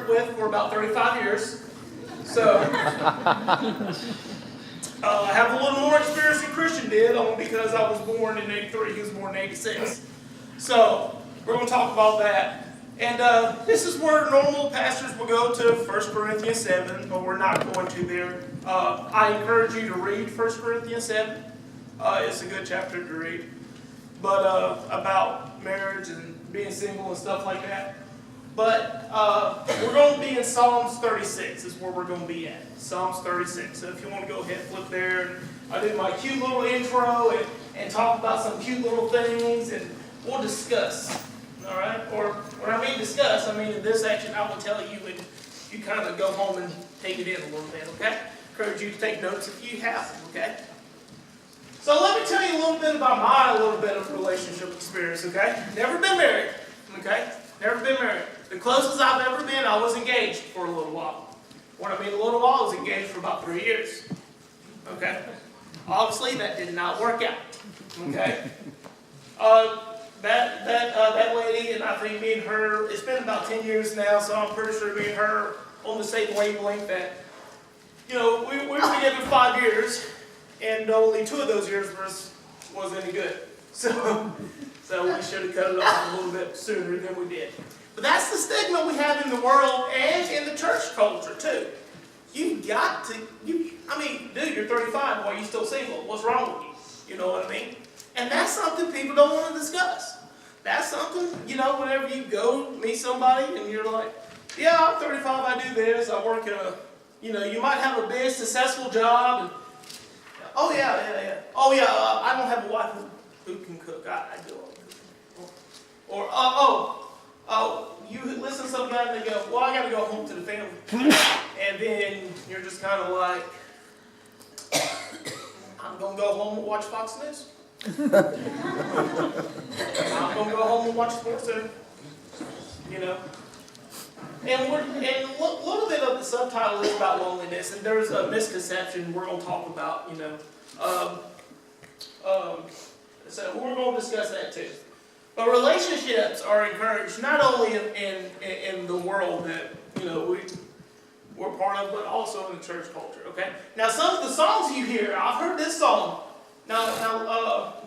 with for about 35 years. So, I have a little more experience than Christian did, only because I was born in 83, he was born in 86. So, we're going to talk about that. And this is where normal pastors will go to 1 Corinthians 7, but we're not going to there. I encourage you to read 1 Corinthians 7. It's a good chapter to read. But about marriage and being single and stuff like that. But we're going to be in Psalms 36 is where we're going to be at. Psalms 36. So if you want to go ahead and flip there. I did my cute little intro and talk about some cute little things, and we'll discuss. All right? Or when I mean discuss, I mean in this section I will tell you, and you kind of go home and take it in a little bit, okay? Encourage you to take notes if you have them, okay? So let me tell you a little bit about my little bit of relationship experience, okay? Never been married, okay? Never been married. The closest I've ever been, I was engaged for a little while. When I mean a little while, I was engaged for about 3 years, okay? Obviously, that did not work out, okay? That lady, and I think me and her, it's been about 10 years now, so I'm pretty sure me and her on the same wavelength that, you know, we were together 5 years, and only 2 of those years was any good. So we should have cut it off a little bit sooner than we did. But that's the stigma we have in the world and in the church culture too. You've got to, I mean, dude, you're 35, why are you still single? What's wrong with you? You know what I mean? And that's something people don't want to discuss. That's something, you know, whenever you go meet somebody and you're like, yeah, I'm 35, I do this, I work in a, you know, you might have a big, successful job. And, oh, yeah. Oh, yeah, I don't have a wife who can cook. I do all cooking. Or, you listen to some guy and they go, well, I got to go home to the family. And then you're just kind of like, I'm going to go home and watch Fox News. I'm going to go home and watch Sports Center. You know. And a little bit of the subtitle is about loneliness, and there's a misconception we're going to talk about, you know. So we're going to discuss that too. But relationships are encouraged not only in the world that, you know, we're part of, but also in the church culture, okay? Now, some of the songs you hear, I've heard this song. Now,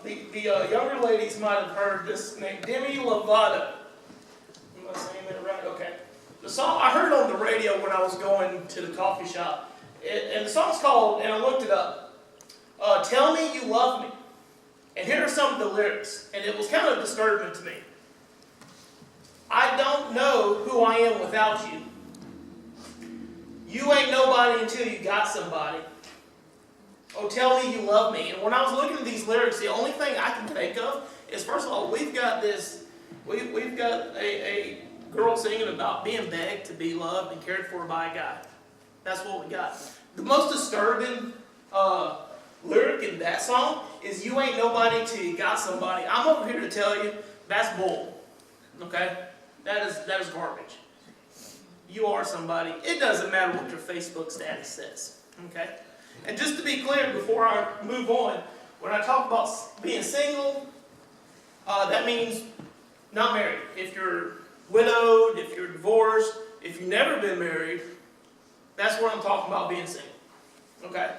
the younger ladies might have heard this name, Demi Lovato. Am I saying that right? Okay. The song, I heard it on the radio when I was going to the coffee shop. And the song's called, and I looked it up, Tell Me You Love Me. And here are some of the lyrics, and it was kind of disturbing to me. I don't know who I am without you. You ain't nobody until you got somebody. Oh, tell me you love me. And when I was looking at these lyrics, the only thing I can think of is, first of all, we've got a girl singing about being begged to be loved and cared for by a guy. That's what we got. The most disturbing lyric in that song is you ain't nobody till you got somebody. I'm over here to tell you that's bull. Okay? That is garbage. You are somebody. It doesn't matter what your Facebook status says. Okay? And just to be clear before I move on, when I talk about being single, that means not married. If you're widowed, if you're divorced, if you've never been married, that's what I'm talking about being single. Okay?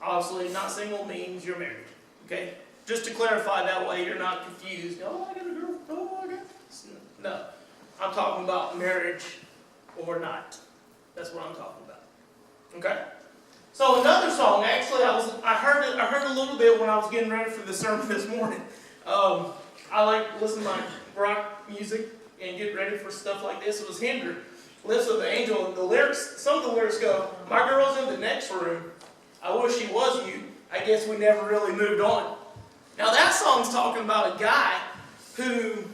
Obviously, not single means you're married. Okay? Just to clarify that way, you're not confused. Oh, I got a girl. Oh, I got... No. I'm talking about marriage or not. That's what I'm talking about. Okay? So another song, actually, I heard a little bit when I was getting ready for the sermon this morning. I like to listen to my rock music and get ready for stuff like this. It was Hinder, Lips of the Angel, and the lyrics, some of the lyrics go, my girl's in the next room. I wish she was you. I guess we never really moved on. Now that song's talking about a guy who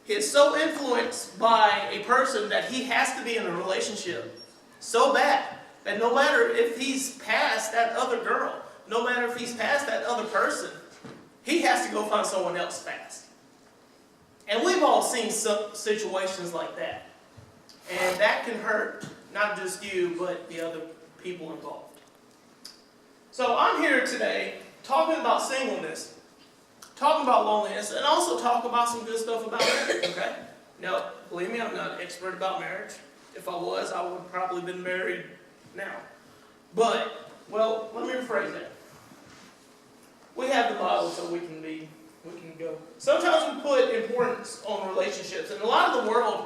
is so influenced by a person that he has to be in a relationship so bad that no matter if he's past that other girl, no matter if he's past that other person, he has to go find someone else fast. And we've all seen some situations like that. And that can hurt not just you, but the other people involved. So I'm here today talking about singleness, talking about loneliness, and also talk about some good stuff about marriage, okay? Now, believe me, I'm not an expert about marriage. If I was, I would have probably been married now. But, well, let me rephrase that. We have the Bible so we can go. Sometimes we put importance on relationships. And a lot of the world,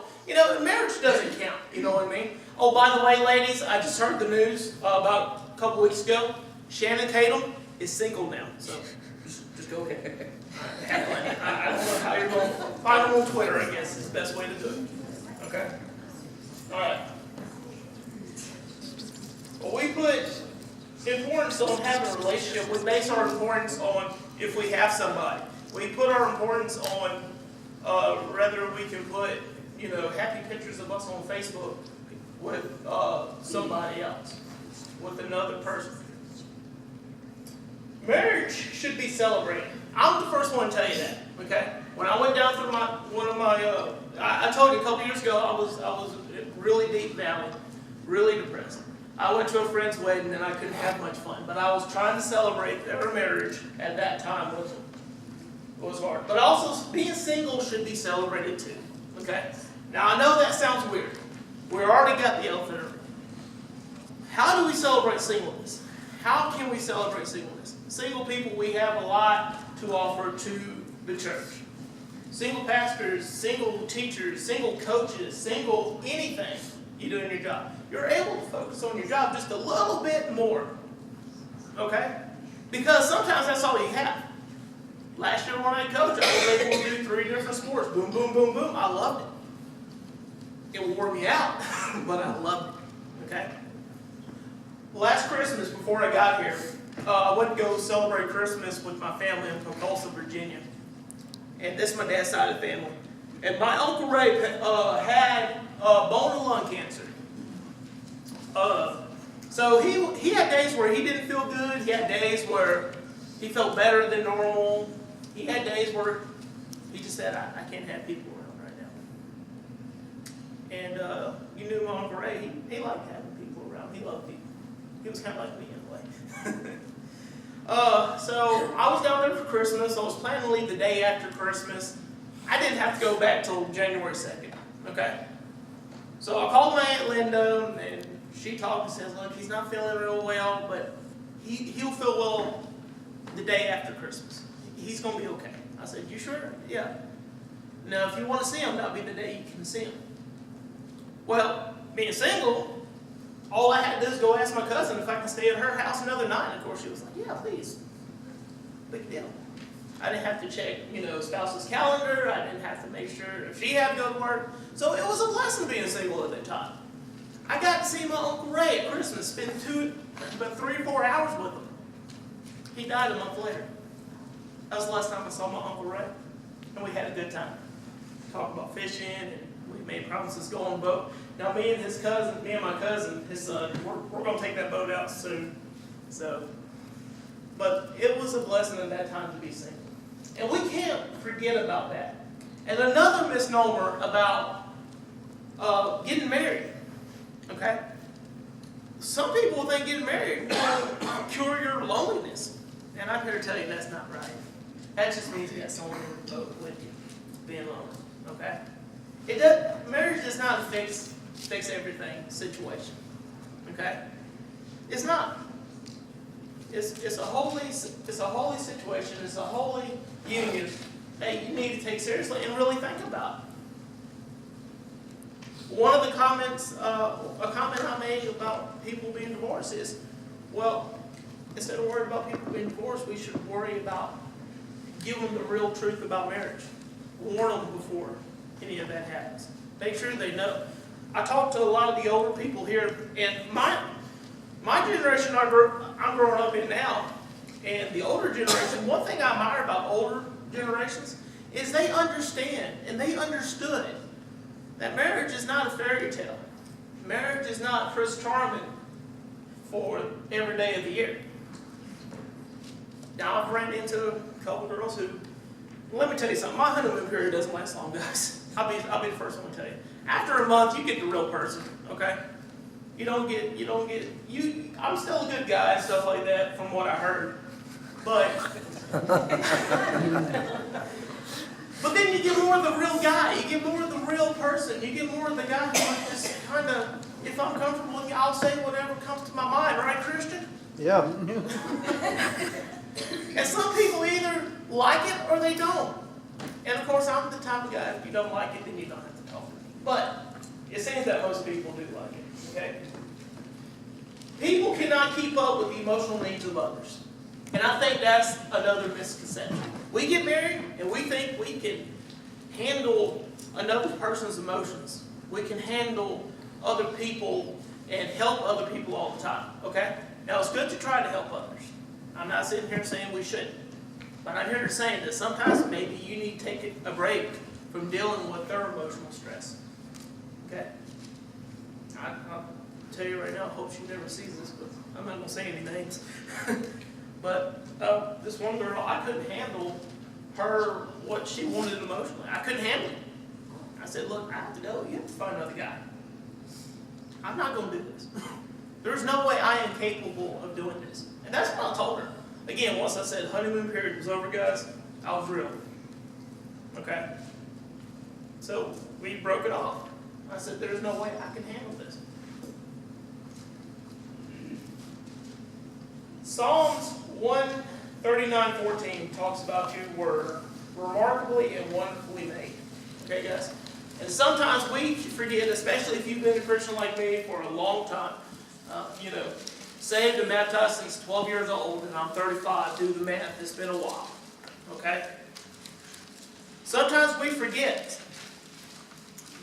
marriage doesn't count. You know what I mean? Oh, by the way, ladies, I just heard the news about a couple weeks ago. Shannon Tatum is single now. So, just go ahead. I don't know how you're going to find them on Twitter, I guess, is the best way to do it. Okay? Alright. Well, we put importance on having a relationship. We base our importance on if we have somebody. We put our importance on whether we can put, happy pictures of us on Facebook with somebody else, with another person. Marriage should be celebrated. I'm the first one to tell you that. Okay. When I went down through I told you a couple years ago I was really deep valley, really depressed. I went to a friend's wedding and I couldn't have much fun, but I was trying to celebrate their marriage at that time with them. It was hard. But also, being single should be celebrated too. Okay? Now, I know that sounds weird. We already got the elephant in the room. How do we celebrate singleness? How can we celebrate singleness? Single people, we have a lot to offer to the church. Single pastors, single teachers, single coaches, single anything you do in your job. You're able to focus on your job just a little bit more. Okay? Because sometimes that's all you have. Last year when I coached, I was able to do 3 different sports. Boom, boom, boom, boom. I loved it. It wore me out, but I loved it. Okay? Last Christmas, before I got here, I went to go celebrate Christmas with my family in Tulsa, Virginia. And this is my dad's side of the family. And my Uncle Ray had bone and lung cancer. So he had days where he didn't feel good. He had days where he felt better than normal. He had days where he just said, I can't have people around right now. And you knew my Uncle Ray, he liked having people around. He loved people. He was kind of like me in a way. So I was down there for Christmas. I was planning to leave the day after Christmas. I didn't have to go back till January 2nd. Okay? So I called my Aunt Linda, and she talked and says, look, he's not feeling real well, but he'll feel well the day after Christmas. He's going to be okay. I said, you sure? Yeah. Now, if you want to see him, that'll be the day you can see him. Well, being single, all I had to do is go ask my cousin if I can stay at her house another night. And of course, she was like, yeah, please. Big deal. I didn't have to check, spouse's calendar. I didn't have to make sure if she had to go to work. So it was a blessing being single at that time. I got to see my Uncle Ray at Christmas, spend about 3 or 4 hours with him. He died a month later. That was the last time I saw my Uncle Ray. And we had a good time. Talked about fishing, and we made promises to go on a boat. Now me and my cousin, his son, we're going to take that boat out soon. But it was a blessing at that time to be single. And we can't forget about that. And another misnomer about getting married. Okay? Some people think getting married will cure your loneliness. And I'm here to tell you that's not right. That just means you got someone in the boat with you, being lonely. Okay? Marriage does not fix everything situation. Okay? It's not. It's a holy situation. It's a holy union that you need to take seriously and really think about. One of the comments, a comment I made about people being divorced is, well, instead of worrying about people being divorced, we should worry about giving them the real truth about marriage. Warn them before any of that happens. Make sure they know. I talked to a lot of the older people here, and my generation I'm growing up in now, and the older generation, one thing I admire about older generations is they understand, and they understood that marriage is not a fairy tale. Marriage is not Prince Charming for every day of the year. Now, I've ran into a couple girls who, let me tell you something, my honeymoon period doesn't last long, guys. I'll be the first one to tell you. After a month, you get the real person, okay? I'm still a good guy and stuff like that from what I heard. But But then you get more of the real guy. You get more of the real person. You get more of the guy who just kind of, if I'm comfortable with you, I'll say whatever comes to my mind. Right, Christian? Yeah. And some people either like it or they don't. And of course, I'm the type of guy, if you don't like it, then you don't have to talk to me. But it seems that most people do like it, okay? People cannot keep up with the emotional needs of others. And I think that's another misconception. We get married and we think we can handle another person's emotions. We can handle other people and help other people all the time, okay? Now, it's good to try to help others. I'm not sitting here saying we shouldn't. But I'm here to say that sometimes maybe you need to take a break from dealing with their emotional stress. Okay? I'll tell you right now, I hope she never sees this, but I'm not going to say any names. But this one girl, I couldn't handle her, what she wanted emotionally. I couldn't handle it. I said, look, I have to go. You have to find another guy. I'm not going to do this. There's no way I am capable of doing this. And that's what I told her. Again, once I said honeymoon period was over, guys, I was real. Okay? So we broke it off. I said, there's no way I can handle this. Psalms 139:14 talks about you were remarkably and wonderfully made. Okay, guys? And sometimes we forget, especially if you've been a Christian like me for a long time, saved and baptized since 12 years old, and I'm 35. Do the math. It's been a while. Okay? Sometimes we forget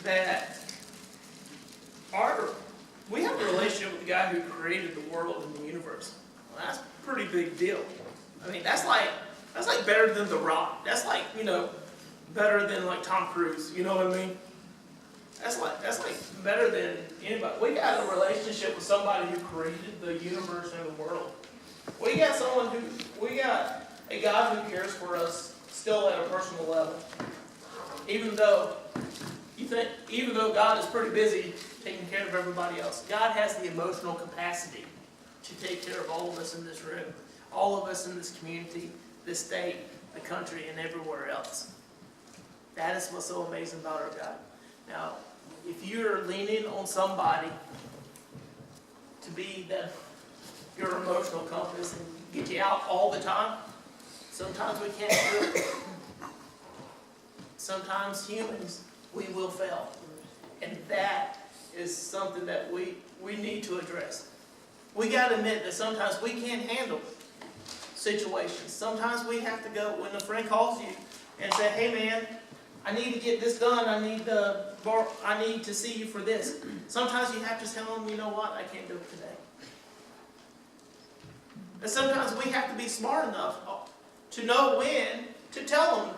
that we have a relationship with the guy who created the world and the universe. Well, that's a pretty big deal. I mean, that's like better than The Rock. That's like, better than like Tom Cruise. You know what I mean? That's like better than anybody. We got a relationship with somebody who created the universe and the world. We got a God who cares for us still at a personal level. Even though God is pretty busy taking care of everybody else, God has the emotional capacity to take care of all of us in this room, all of us in this community, this state, the country, and everywhere else. That is what's so amazing about our God. Now, if you're leaning on somebody to be your emotional compass and get you out all the time, sometimes we can't do it. Sometimes humans, we will fail. And that is something that we need to address. We got to admit that sometimes we can't handle situations. Sometimes we have to go, when a friend calls you and say, hey man, I need to get this done. I need to see you for this. Sometimes you have to tell them, you know what, I can't do it today. And sometimes we have to be smart enough to know when to tell them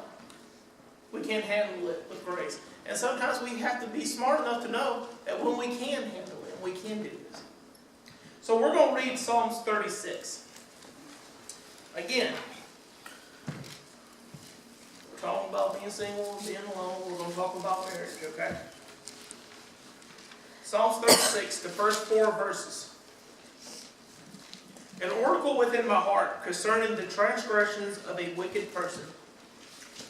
we can't handle it with grace. And sometimes we have to be smart enough to know that when we can handle it, we can do this. So we're going to read Psalms 36. Again, talking about being single and being alone. We're going to talk about marriage, okay? Psalms 36, the first 4 verses. An oracle within my heart concerning the transgressions of a wicked person.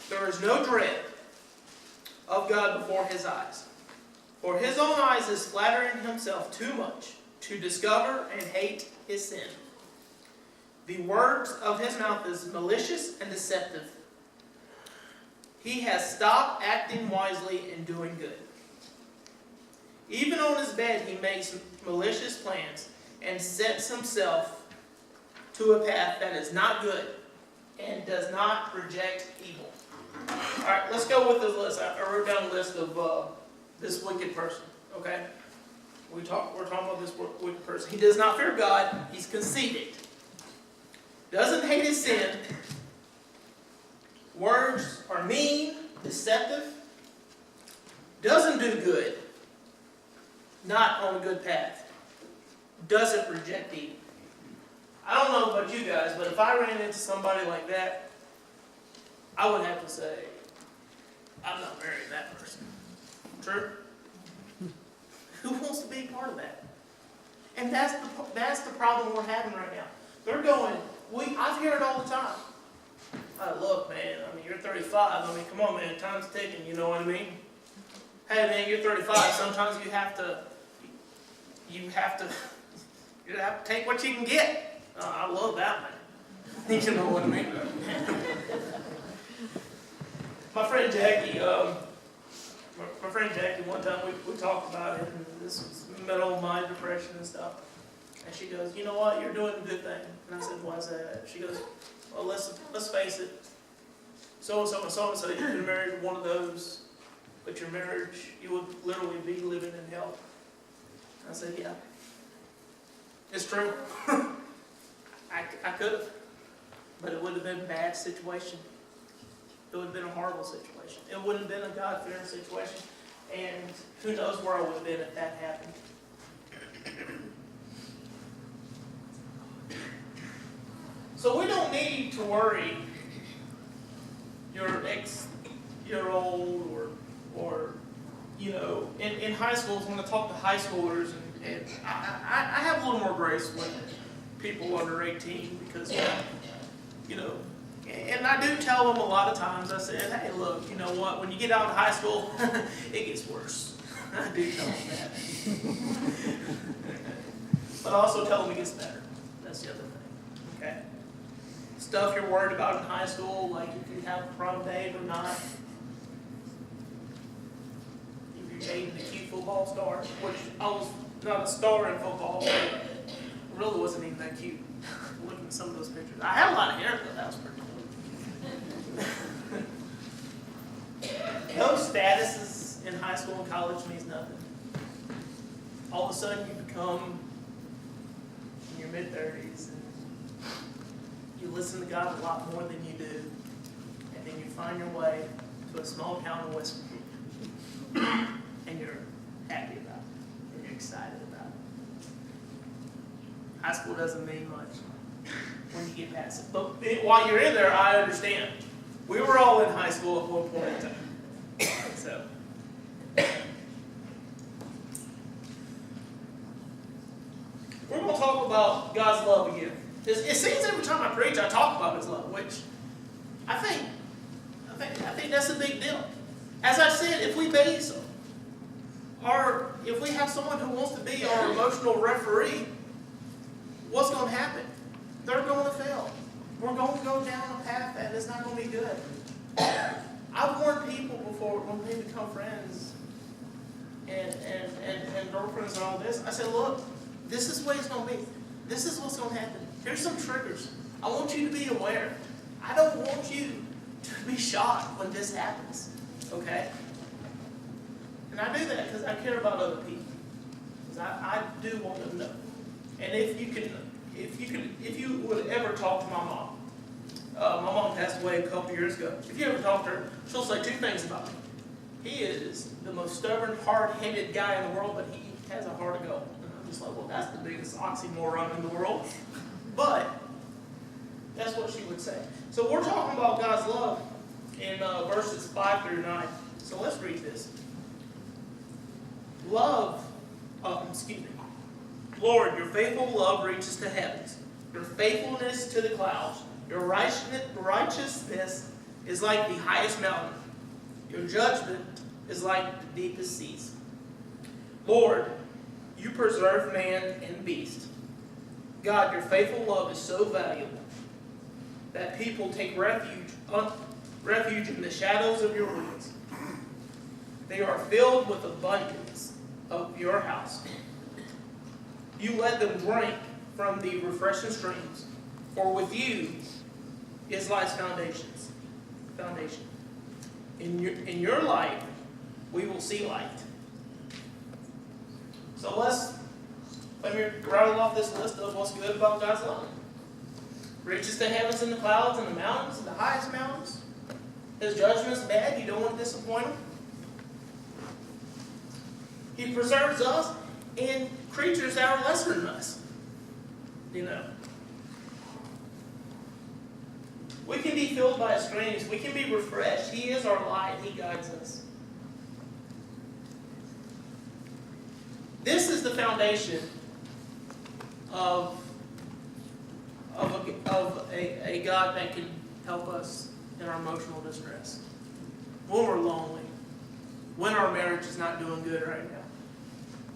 There is no dread of God before his eyes. For his own eyes is flattering himself too much to discover and hate his sin. The words of his mouth is malicious and deceptive. He has stopped acting wisely and doing good. Even on his bed he makes malicious plans and sets himself to a path that is not good and does not reject evil. Alright, let's go with this list. I wrote down a list of this wicked person. Okay? We're talking about this wicked person. He does not fear God. He's conceited. Doesn't hate his sin. Words are mean, deceptive. Doesn't do good. Not on a good path. Doesn't reject evil. I don't know about you guys, but if I ran into somebody like that, I would have to say, I'm not marrying that person. True? Who wants to be part of that? And that's the problem we're having right now. They're going, I hear it all the time. Look, man, I mean, you're 35. I mean, come on, man, time's ticking, you know what I mean? Hey, man, you're 35. Sometimes you have to take what you can get. I love that, man. You know what I mean? My friend Jackie, one time we talked about it, and this was middle of my depression and stuff. And she goes, you know what, you're doing a good thing. And I said, why's that? She goes, well, let's face it. So-and-so and so-and-so, you've been married to one of those, but your marriage, you would literally be living in hell. I said, yeah. It's true. I could have, but it would have been a bad situation. It would have been a horrible situation. It wouldn't have been a God-fearing situation, and who knows where I would have been if that happened. So we don't need to worry you're old or you know, in high schools, when I talk to high schoolers, and I have a little more grace when people under 18, because, you know, and I do tell them a lot of times, I said, hey, look, you know what, when you get out of high school, it gets worse. I do tell them that. But I also tell them it gets better. That's the other thing, okay? Stuff you're worried about in high school, like if you have a prom date or not, if you're dating a cute football star, which I was not a star in football, but really wasn't even that cute. Looking at some of those pictures. I had a lot of hair, though. That was pretty cool. Those statuses in high school and college means nothing. All of a sudden you become in your mid-30s and you listen to God a lot more than you do. And then you find your way to a small town in West Virginia. And you're happy about it. And you're excited about it. High school doesn't mean much when you get past it. But while you're in there, I understand. We were all in high school at one point in time. So. We're going to talk about God's love again. It seems every time I preach, I talk about His love, which I think that's a big deal. As I said, if we base if we have someone who wants to be our emotional referee, what's going to happen? They're going to fail. We're going to go down a path that is not going to be good. I've warned people before when we become friends and girlfriends and all this. I said, look, this is what it's going to be. This is what's going to happen. Here's some triggers. I want you to be aware. I don't want you to be shocked when this happens. Okay? And I do that because I care about other people. Because I do want them to know. And if you would ever talk to my mom, my mom passed away a couple years ago. If you ever talk to her, she'll say two things about me. He is the most stubborn, hard-headed guy in the world, but he has a heart of gold. And I'm just like, well, that's the biggest oxymoron in the world. But that's what she would say. So we're talking about God's love in verses 5 through 9. So let's read this. Lord, your faithful love reaches to heavens, your faithfulness to the clouds. Your righteousness is like the highest mountain. Your judgment is like the deepest seas. Lord, you preserve man and beast. God, your faithful love is so valuable that people take refuge in the shadows of your wings. They are filled with abundance of your house. You let them drink from the refreshing streams, for with you is life's foundation. In your light, we will see light. So let me rattle off this list of what's good about God's love. Reaches the heavens and the clouds and the mountains and the highest mountains. His judgment's bad. You don't want to disappoint Him. He preserves us and creatures that are lesser than us. You know. We can be filled by His streams. We can be refreshed. He is our light. He guides us. This is the foundation of a God that can help us in our emotional distress. When we're lonely. When our marriage is not doing good right now.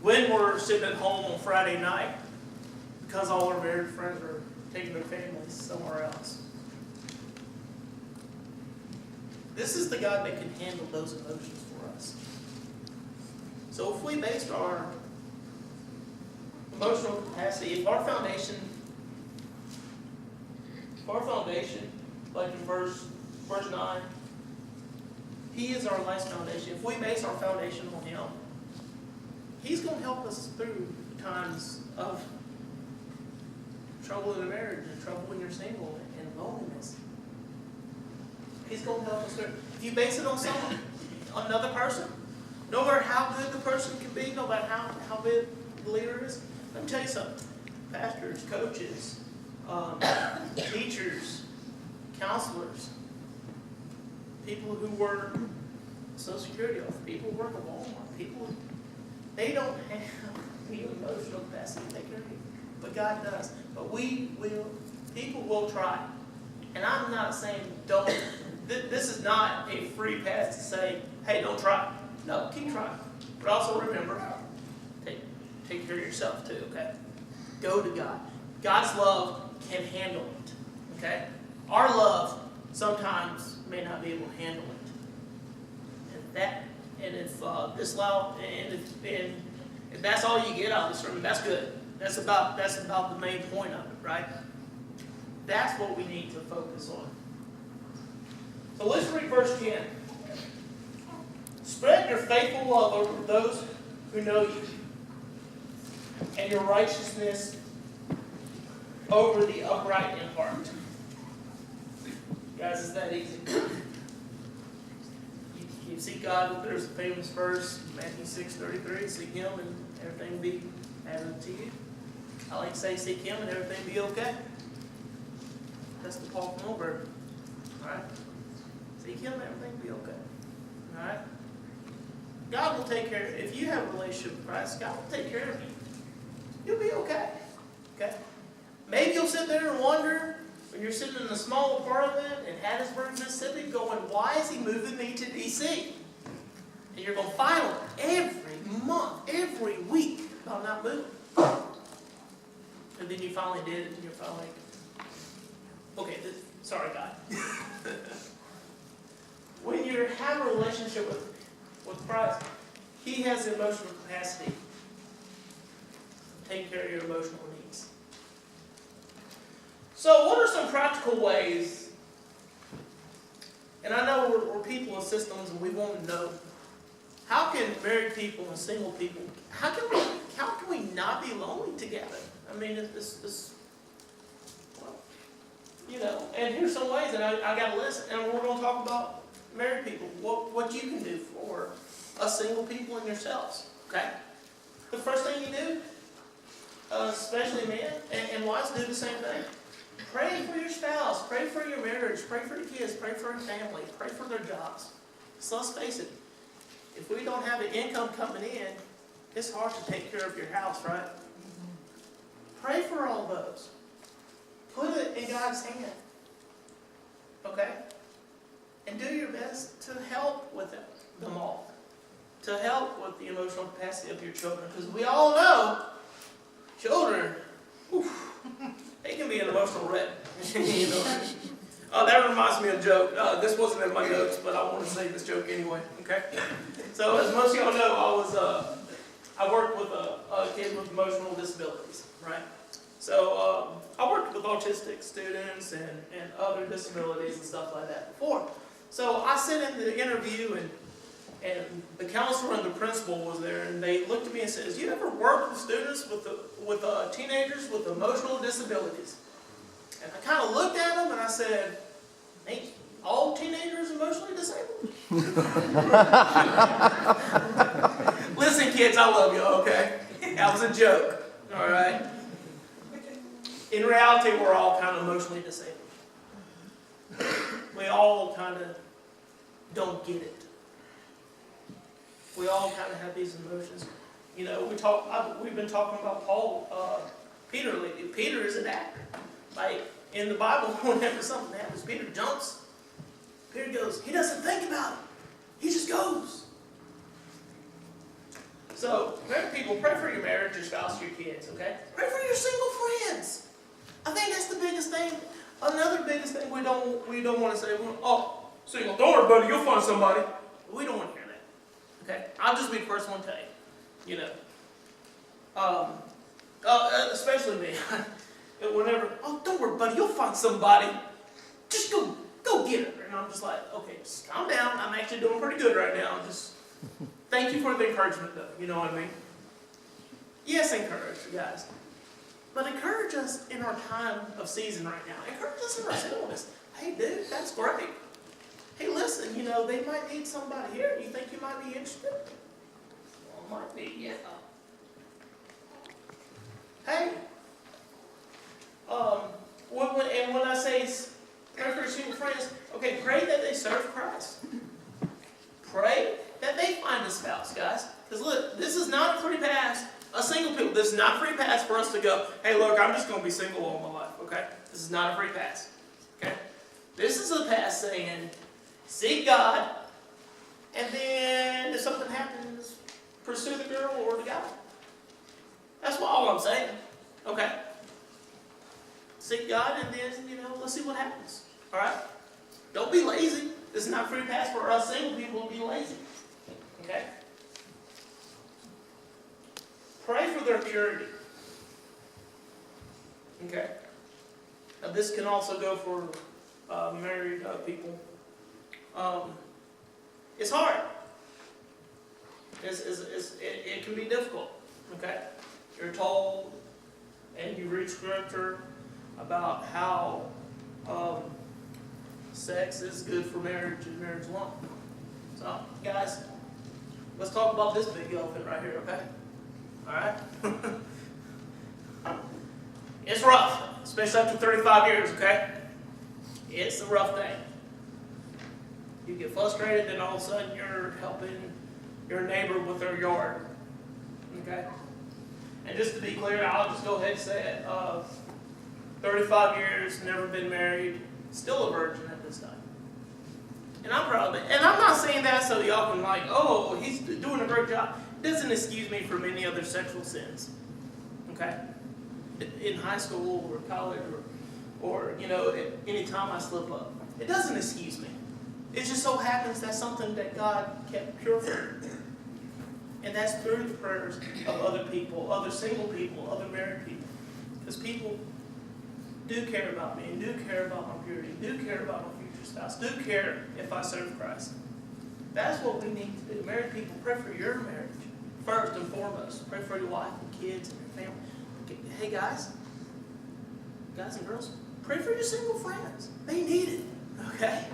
When we're sitting at home on Friday night because all our married friends are taking their families somewhere else. This is the God that can handle those emotions for us. So if we based our emotional capacity, if our foundation, like in verse 9, He is our life's foundation. If we base our foundation on Him, He's going to help us through times of trouble in a marriage and trouble when you're single and loneliness. He's going to help us through. If you base it on someone, another person, no matter how good the person can be, no matter how big the leader is, let me tell you something. Pastors, coaches, teachers, counselors, people who work Social Security office, people who work at Walmart, people, they don't have the emotional capacity to take care of you. But God does. But people will try. And I'm not saying don't. This is not a free pass to say, hey, don't try. No, keep trying. But also remember, take care of yourself too, okay? Go to God. God's love can handle it, okay? Our love sometimes may not be able to handle it. And if that's all you get out of this sermon, that's good. That's about the main point of it, right? That's what we need to focus on. So let's read verse 10. Spread your faithful love over those who know you, and your righteousness over the upright in heart. Guys, it's that easy. You seek God, there's a famous verse, Matthew 6:33, seek Him and everything will be added to you. I like to say seek Him and everything will be okay. That's the Paul Milberg. Alright? Seek Him and everything will be okay. Alright? God will take care of you. If you have a relationship with Christ, God will take care of you. You'll be okay. Okay? Maybe you'll sit there and wonder, when you're sitting in a small apartment in Hattiesburg, Mississippi, going, why is He moving me to D.C.? And you're going to fight on every month, every week, about not moving. And then you finally did it, and you're finally, okay, sorry, God. When you have a relationship with Christ, He has the emotional capacity to take care of your emotional needs. So what are some practical ways, and I know we're people of systems and we want to know, how can married people and single people, how can we not be lonely together? I mean, well, you know, and here's some ways, and I got a list, and we're going to talk about married people, what you can do for us single people and yourselves, okay? The first thing you do, especially men, and wives do the same thing. Pray for your spouse, pray for your marriage, pray for your kids, pray for your family, pray for their jobs. So let's face it, if we don't have an income coming in, it's hard to take care of your house, right? Pray for all those. Put it in God's hand. Okay? And do your best to help with them all. To help with the emotional capacity of your children. Because we all know, children, they can be an emotional wreck. You know? That reminds me of a joke. This wasn't in my notes, but I want to say this joke anyway. Okay? So as most of y'all know, I worked with a kid with emotional disabilities, right? So I worked with autistic students and other disabilities and stuff like that before. So I sat in the interview and the counselor and the principal was there, and they looked at me and said, "You ever worked with students with teenagers with emotional disabilities?" And I kind of looked at them and I said, "Ain't all teenagers emotionally disabled?" Listen, kids, I love you, okay? That was a joke, all right? In reality, we're all kind of emotionally disabled. We all kind of don't get it. We all kind of have these emotions. You know, we've been talking about Peter lately. Peter is an actor. Like, in the Bible, whenever something happens, Peter jumps. Peter goes, he doesn't think about it. He just goes. So, married people, pray for your marriage, your spouse, your kids, okay? Pray for your single friends. I think that's the biggest thing. Another biggest thing we don't want to say, oh, single, don't worry, buddy, you'll find somebody. We don't want to hear that. Okay? I'll just be the first one to tell you. You know. Especially me. Whenever, oh, don't worry, buddy, you'll find somebody. Just go get her. And I'm just like, okay, just calm down. I'm actually doing pretty good right now. Just thank you for the encouragement, though. You know what I mean? Yes, encourage you guys. But encourage us in our time of season right now. Encourage us in our singleness. Hey, dude, that's great. Hey, listen, you know, they might need somebody here. You think you might be interested? Well, might be, yeah. Hey. And when I say pray for your single friends, okay, pray that they serve Christ. Pray that they find a spouse, guys. Because look, this is not a free pass. A single people, this is not a free pass for us to go, hey, look, I'm just going to be single all my life, okay? This is not a free pass, okay? This is a pass saying, seek God, and then if something happens, pursue the girl or the guy. That's all I'm saying, okay? Seek God, and then, you know, let's see what happens, all right? Don't be lazy. This is not a free pass for us single people to be lazy, okay? Pray for their purity. Okay. Now this can also go for married people. It's hard. It can be difficult. Okay. You're told, and you read scripture about how sex is good for marriage and marriage alone. So, guys, let's talk about this big elephant right here. Okay. Alright? It's rough, especially after 35 years, okay? It's a rough thing. You get frustrated, and all of a sudden you're helping your neighbor with their yard. Okay? And just to be clear, I'll just go ahead and say it. 35 years, never been married, still a virgin at this time. And I'm proud of it. And I'm not saying that so y'all can like, oh, he's doing a great job. It doesn't excuse me from any other sexual sins. Okay? In high school or college or you know, at any time I slip up. It doesn't excuse me. It just so happens that's something that God kept pure for me. And that's through the prayers of other people, other single people, other married people. Because people do care about me and do care about my purity, do care about my future spouse, do care if I serve Christ. That's what we need to do. Married people, pray for your marriage. First and foremost, pray for your wife and kids and your family. Hey guys and girls, pray for your single friends. They need it, okay?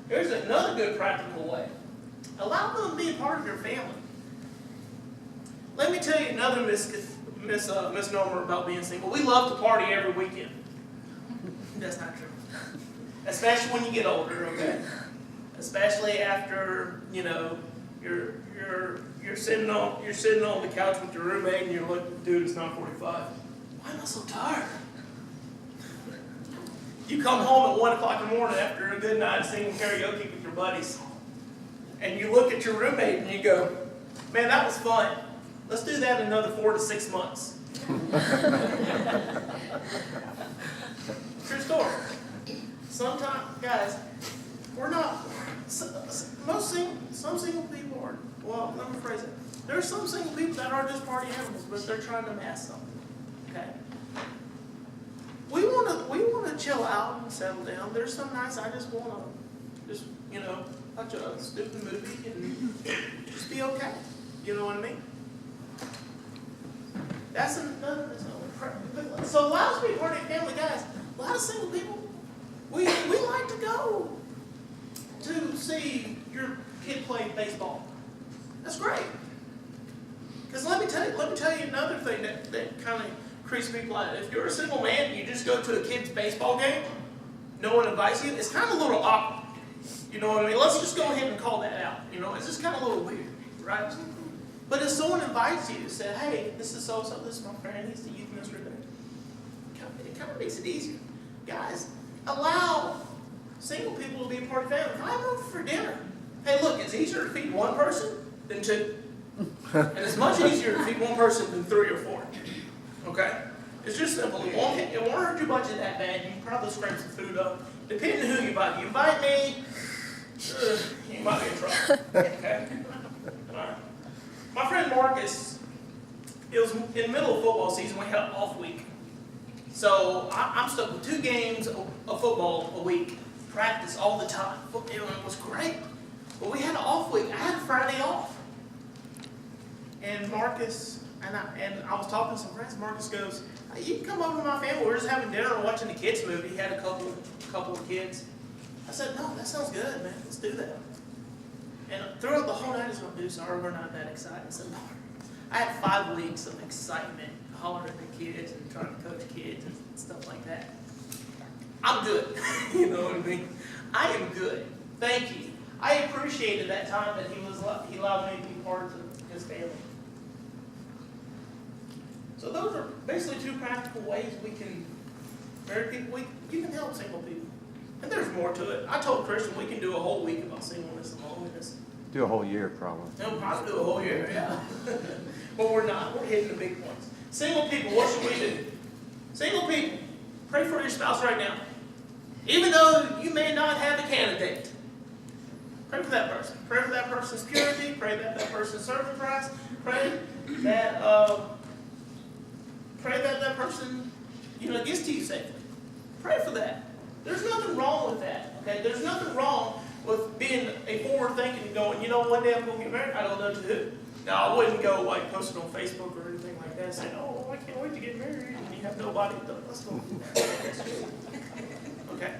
Here's another good practical way. Allow them to be a part of your family. Let me tell you another misnomer about being single. We love to party every weekend. That's not true. Especially when you get older, okay? Especially after, you know, you're sitting on the couch with your roommate and you're looking, dude, it's 9:45. Why am I so tired? You come home at 1 o'clock in the morning after a good night singing karaoke with your buddies, and you look at your roommate and you go, man, that was fun. Let's do that another 4 to 6 months. True story. Sometimes, guys, we're not. Some single people are. Well, let me phrase it. There are some single people that are just party animals, but they're trying to mask something. Okay. We want to chill out and settle down. There's some nights I just want to watch a stupid movie and just be okay. You know what I mean? That's another. So allow us to be part of your family, guys. A lot of single people, we like to go to see your kid play baseball. That's great. Because let me tell you another thing that kind of creeps people out. If you're a single man and you just go to a kid's baseball game, no one invites you, it's kind of a little awkward. You know what I mean? Let's just go ahead and call that out. You know, it's just kind of a little weird, right? But if someone invites you, say, hey, this is so-so, this is my friend, he's the youth minister there, it kind of makes it easier. Guys, allow single people to be a part of the family. Invite them over for dinner. Hey, look, it's easier to feed one person than two. And it's much easier to feed one person than 3 or 4. Okay? It's just simple. It won't hurt your budget that bad. You can probably scrape some food up. Depending on who you invite. You invite me, you might be in trouble. Okay? All right. My friend Marcus, it was in the middle of football season. We had an off week. So I'm stuck with 2 games of football a week. Practice all the time. It was great. But we had an off week. I had Friday off. And Marcus, and I was talking to some friends. Marcus goes, hey, you can come over to my family. We're just having dinner and watching the kids movie. He had a couple of kids. I said, no, that sounds good, man. Let's do that. And throughout the whole night, he's going to do, sorry, we're not that excited. I said, no. I had 5 weeks of excitement, hollering at the kids and trying to coach kids and stuff like that. I'm good. You know what I mean? I am good. Thank you. I appreciated that time that he allowed me to be part of his family. So those are basically 2 practical ways we can marry people. You can help single people. And there's more to it. I told Christian we can do a whole week about singleness and loneliness. Do a whole year, probably. No, probably do a whole year, yeah. But we're not. We're hitting the big points. Single people, what should we do? Single people, pray for your spouse right now. Even though you may not have a candidate, pray for that person. Pray for that person's purity. Pray that that person serves Christ. Pray that that person, gets to you safely. Pray for that. There's nothing wrong with that. Okay, there's nothing wrong with being a forward thinking and going, one day I'm going to get married. I don't know to who. Now I wouldn't go post it on Facebook or anything like that, saying, "Oh, I can't wait to get married," and you have nobody. Let's don't do that. Okay,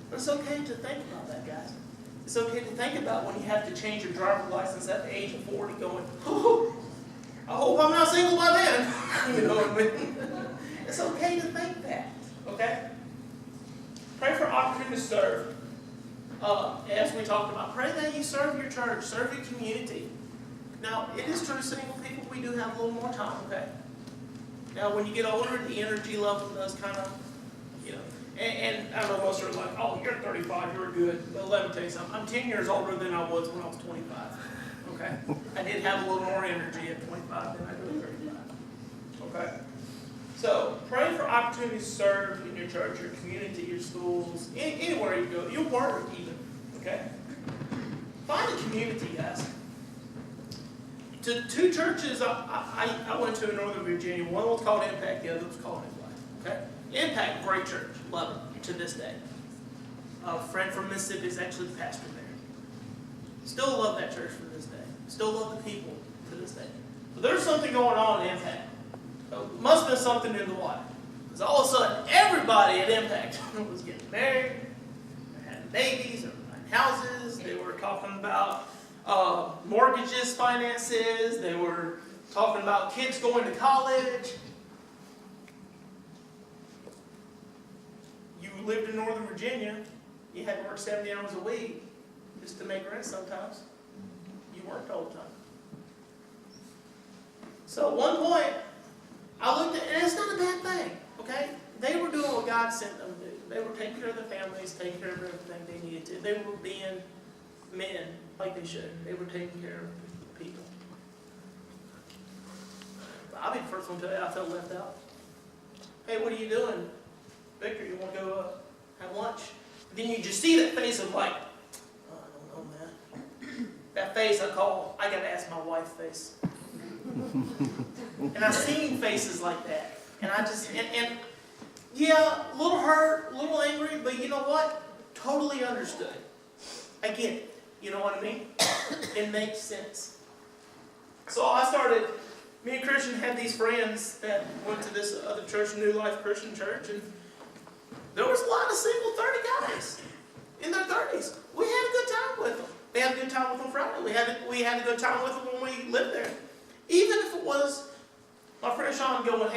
but it's okay to think about that, guys. It's okay to think about when you have to change your driver's license at the age of 40, going, "Oh, I hope I'm not single by then." You know what I mean? It's okay to think that. Okay. Pray for opportunity to serve. As we talked about, pray that you serve your church, serve your community. Now, it is true, single people, we do have a little more time, okay? Now, when you get older, the energy level does kind of, and I know most are like, oh, you're 35, you're good. But let me tell you something, I'm 10 years older than I was when I was 25, okay? I did have a little more energy at 25 than I do at 35, okay? So, pray for opportunities to serve in your church, your community, your schools, anywhere you go, your work even, okay? Find a community, guys. To 2 churches I went to in Northern Virginia. One was called Impact, the other was called Impact. Okay? Impact, great church. Love it to this day. A friend from Mississippi is actually the pastor there. Still love that church for this day. Still love the people to this day. But there's something going on in Impact. Must have been something in the water. Because all of a sudden, everybody at Impact was getting married, they had babies, they were buying houses, they were talking about mortgages, finances, they were talking about kids going to college. You lived in Northern Virginia, you had to work 70 hours a week just to make rent sometimes. You worked all the time. So at one point, I looked at it, and it's not a bad thing, okay? They were doing what God sent them to do. They were taking care of their families, taking care of everything they needed to. They were being men like they should. They were taking care of people. But I'll be the first one to tell you I felt left out. Hey, what are you doing? Victor, you want to go have lunch? Then you just see that face of like, oh, I don't know, man. That face I got to ask my wife face. And I've seen faces like that. And I just, and yeah, a little hurt, a little angry, but you know what? Totally understood. I get it. You know what I mean? It makes sense. So me and Christian had these friends that went to this other church, New Life Christian Church, and there was a lot of single 30 guys in their 30s. We had a good time with them. We had a good time with them Friday. We had a good time with them when we lived there. Even if it was my friend Sean going, hey,